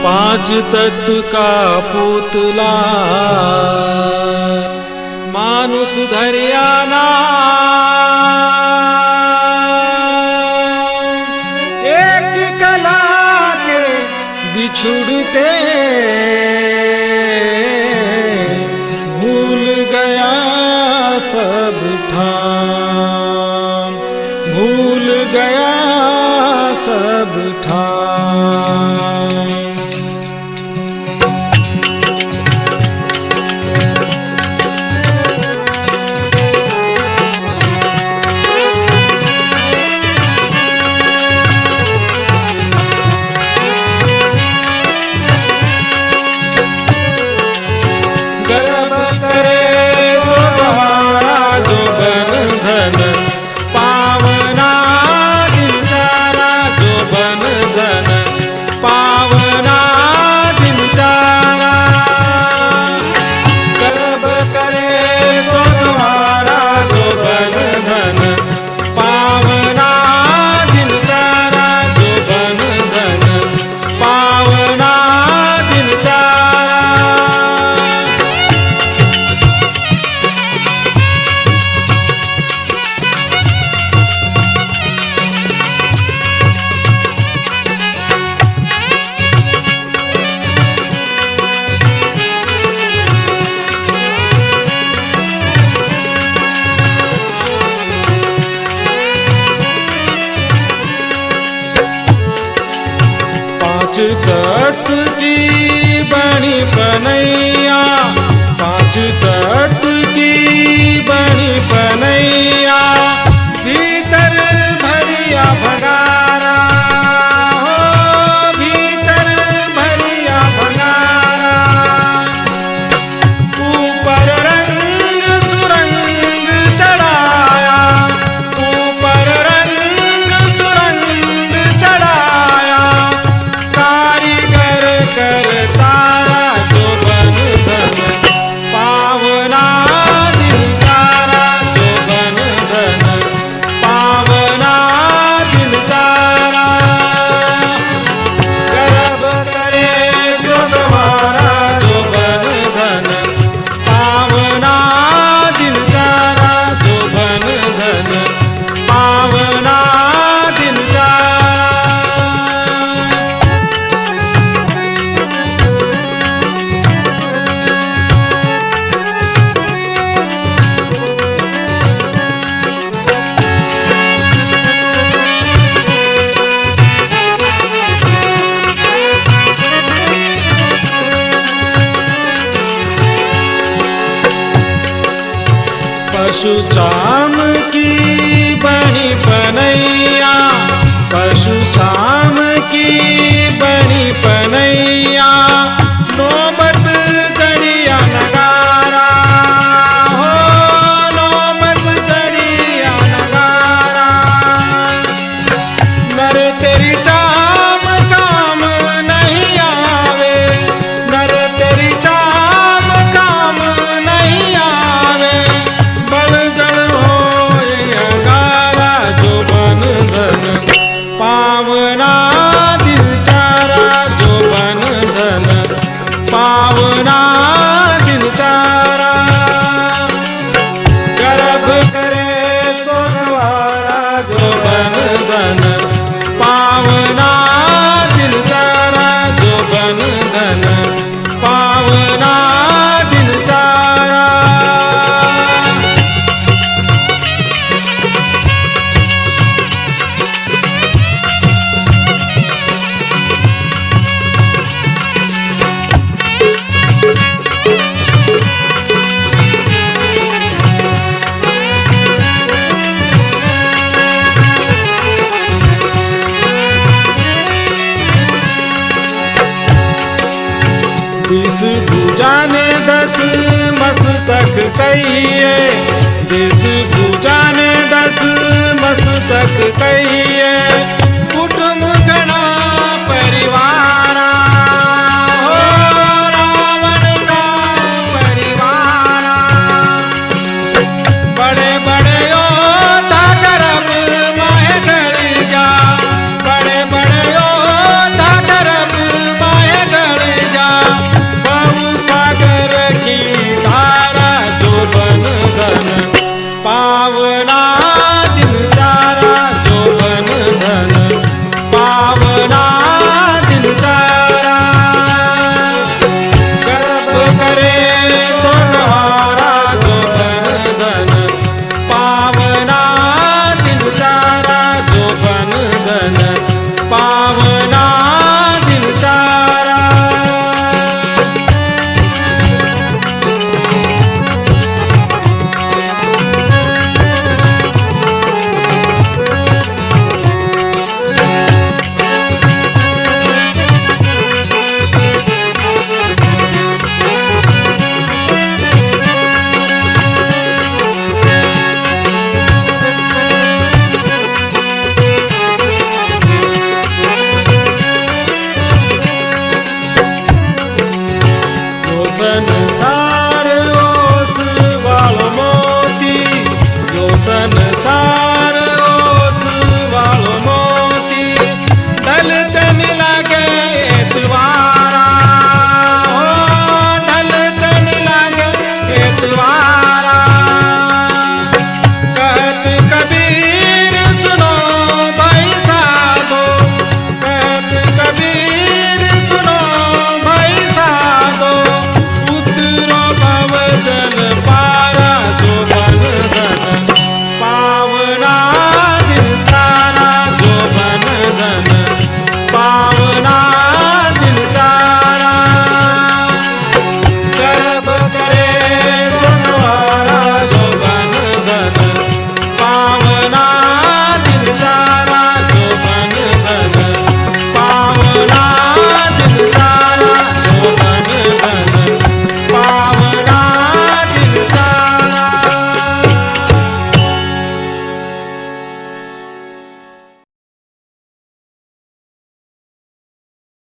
पांच तत्व का पुतला मानुष धरियाना, एक कला के बिछुड़ते भूल गया सब ठाम, भूल गया सब ठाम। पांच तत्व की बनी पनैया, पांच तत्व की बनी पनैया, भीतर भरिया भंगारा हो, भीतर भरिया भंगारा। ऊपर रंग सुरंग चढ़ाया, ऊपर रंग सुरंग चढ़ाया, कारीगर कर तारा जो बन धन पावना दिन तारा, जो बन धन पावना दिन तारा। गर्भ करे जो द्वारा जो बन धन पावना दिन तारा, जो बन धन पावना दिन तारा। पशु चाम की बनी पनैया, पशु चाम की बनी पनैया, नौबत चढ़िया नगारा हो, नौबत चढ़िया नगारा। नर तेरी चाम काम नहीं आवे, नर तेरी चाम काम नहीं आवे, पावना दिल चारा जो बन धन पावना दिल चारा। गर्भ करे सो द्वारा जो बन धन पावना दिल चारा, जो बन धन पावना दिल चारा। बीस भुजा ने 10 मस्तक कहिए, 20 भुजा ने 10 मस्तक कहिए, कुटुंब घना परिवार